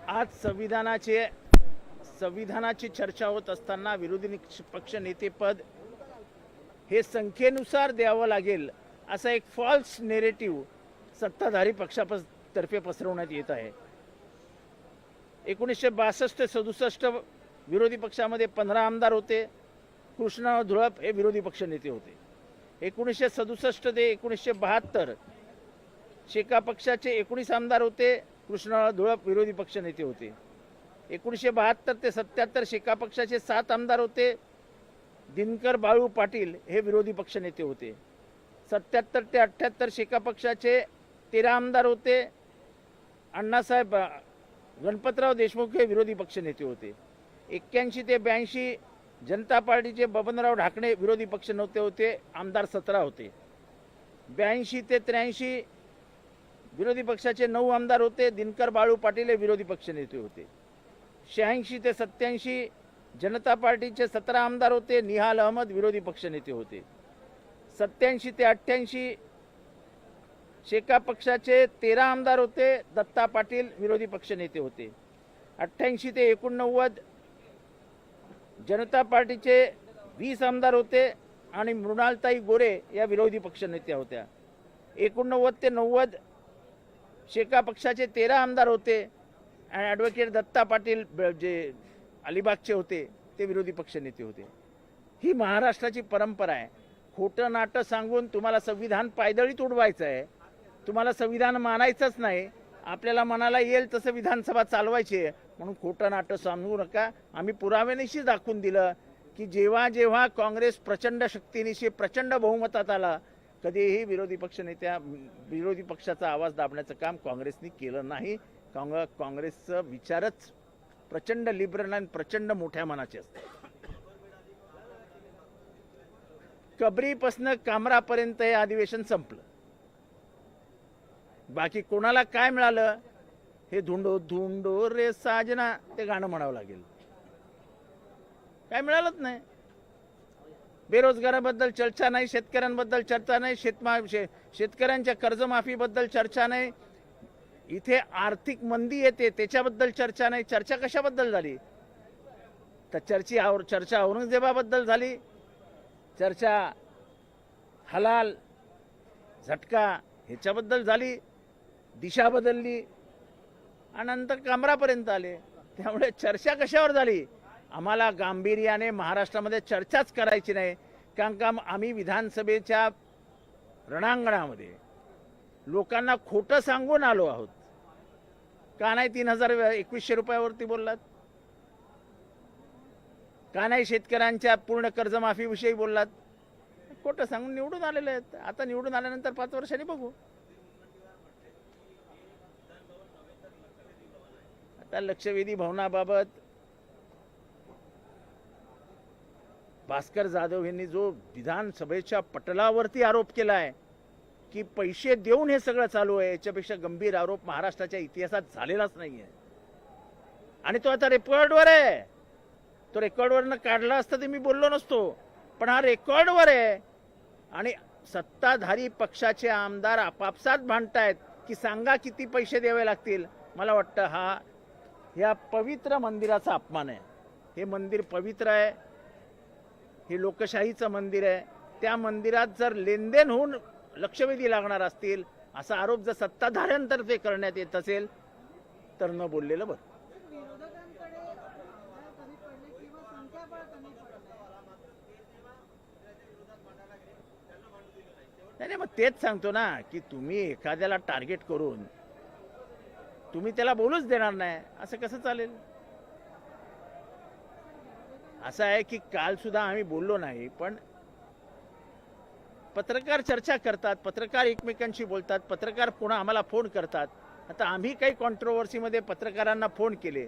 आज संविधानाची चर्चा होत असताना विरोधी पक्ष नेतेपद हे संख्येनुसार द्यावं लागेल असा एक फॉल्स नेरेटिव्ह सत्ताधारी पक्षातर्फे पसरवण्यात येत आहे। 1962-67 विरोधी पक्षामध्ये 15 आमदार होते। कृष्णराव धुळप हे विरोधी पक्ष नेते होते। 1967 ते 1972 शेका पक्षाचे 19 आमदार होते। कृष्णराव धुळप विरोधी पक्ष नेते होते। 1972 ते 77 शेका पक्षाचे 7 आमदार होते। दिनकर बाळू पाटील हे विरोधी पक्ष नेते होते। 77 ते 78 शेका पक्षाचे 13 आमदार होते। अण्णासाहेब गणपतराव देशमुख हे विरोधी पक्ष नेते होते। 81 ते 82 जनता पार्टीचे बबनराव ढाकणे विरोधी पक्ष नेते होते। आमदार 17 होते। 82 ते 83 विरोधी पक्षाचे 9 आमदार होते। दिनकर बाळू पाटील हे विरोधी पक्ष नेते होते। 86 ते 87 जनता पार्टीचे 17 आमदार होते। निहाल अहमद विरोधी पक्ष नेते होते। 87 ते 88 शेका पक्षाचे 13 आमदार होते। दत्ता पाटील विरोधी पक्ष नेते होते। 88 ते 89 जनता पार्टीचे 20 आमदार होते आणि मृणालताई गोरे या विरोधी पक्ष नेत्या होत्या। 89 ते 90 शेका पक्षाचे 13 आमदार होते आणि ॲडव्होकेट दत्ता पाटील जे अलिबागचे होते ते विरोधी पक्ष नेते होते। ही महाराष्ट्राची परंपरा आहे। खोटं नाटं सांगून तुम्हाला संविधान पायदळीत उडवायचं आहे, तुम्हाला संविधान मानायचंच नाही, आपल्याला मनाला येईल तसं विधानसभा चालवायची आहे म्हणून खोटं नाटं सांगू नका। आम्ही पुराव्यानिशी दाखवून दिलं की जेव्हा जेव्हा काँग्रेस प्रचंड शक्तीनिशी प्रचंड बहुमतात आला, कधीही विरोधी पक्षाचा आवाज दाबण्याचं काम काँग्रेसने केलं नाही। काँग्रेसचं विचारच प्रचंड लिबरल आणि प्रचंड मोठ्या मनाचे असतात। कबरीपासून कामरापर्यंत हे अधिवेशन संपलं। बाकी कोणाला काय मिळालं हे धुंडो धुंडो रे साजना ते गाणं म्हणावं लागेल। काय मिळालंच नाही। बेरोजगाराबद्दल चर्चा नाही, शेतकऱ्यांबद्दल चर्चा नाही, शेतकऱ्यांच्या कर्जमाफीबद्दल चर्चा नाही, इथे आर्थिक मंदी येते त्याच्याबद्दल चर्चा नाही। चर्चा कशाबद्दल झाली? तर चर्चा औरंगजेबाबद्दल झाली, चर्चा हलाल झटका ह्याच्याबद्दल झाली, दिशा बदलली आणि नंतर कमरापर्यंत आले। त्यामुळे चर्चा कशावर झाली? आम्हाला गांभीर्याने महाराष्ट्रामध्ये चर्चाच करायची नाही, कारण का आम्ही विधानसभेच्या रणांगणामध्ये लोकांना खोटं सांगून आलो आहोत। का नाही 3,021 रुपयावरती बोललात? का नाही शेतकऱ्यांच्या पूर्ण कर्जमाफीविषयी बोललात? खोटं सांगून निवडून आलेले आहेत। आता निवडून आल्यानंतर 5 वर्षांनी बघू। आता लक्षवेधी भवनाबाबत भास्कर जाधव यांनी जो विधानसभेच्या पटलावरती आरोप केला आहे की पैसे देऊन हे सगळं चालू आहे, याच्यापेक्षा गंभीर आरोप महाराष्ट्राच्या इतिहासात झालेलाच नाहीये। आणि तो आता रेकॉर्डवर आहे। तो रेकॉर्डवरनं काढला असता तर मी बोललो नसतो, पण हा रेकॉर्डवर आहे। आणि सत्ताधारी पक्षाचे आमदार आपापसात भांडतायत की सांगा किती पैसे द्यावे लागतील। मला वाटतं या पवित्र मंदिराचा अपमान आहे। हे मंदिर पवित्र आहे, हे लोकशाहीचं मंदिर आहे। त्या मंदिरात जर लेनदेन होऊन लक्षवेधी लागणार असतील असा आरोप जर सत्ताधाऱ्यांतर्फे करण्यात येत असेल तर न बोललेलं बरं। नाही, मग तेच सांगतो ना की तुम्ही एखाद्याला टार्गेट करून तुम्ही त्याला बोलूच देणार नाही, असं कसं चालेल? असं आहे की काल सुद्धा आम्ही बोललो नाही, पण पत्रकार चर्चा करतात, पत्रकार एकमेकांशी बोलतात, पत्रकार पुन्हा आम्हाला फोन करतात। आता आम्ही काही कॉन्ट्रोवर्सीमध्ये पत्रकारांना फोन केले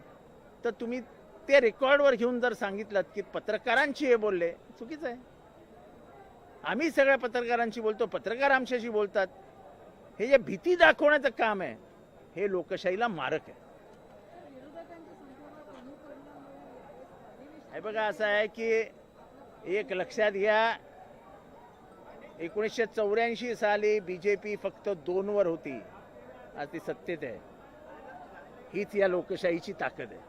तर तुम्ही ते रेकॉर्डवर घेऊन जर सांगितलं की पत्रकारांशी हे बोलले, चुकीचं आहे। आम्ही सगळ्या पत्रकारांशी बोलतो, पत्रकार आमच्याशी बोलतात। हे जे भीती दाखवण्याचं काम आहे हे लोकशाहीला मारक आहे। हे बघा, असं आहे की एक लक्षात घ्या, 1984 साली बीजेपी फक्त 2 वर होती, आज ती सत्तेत आहे। हीच या लोकशाहीची ताकद आहे.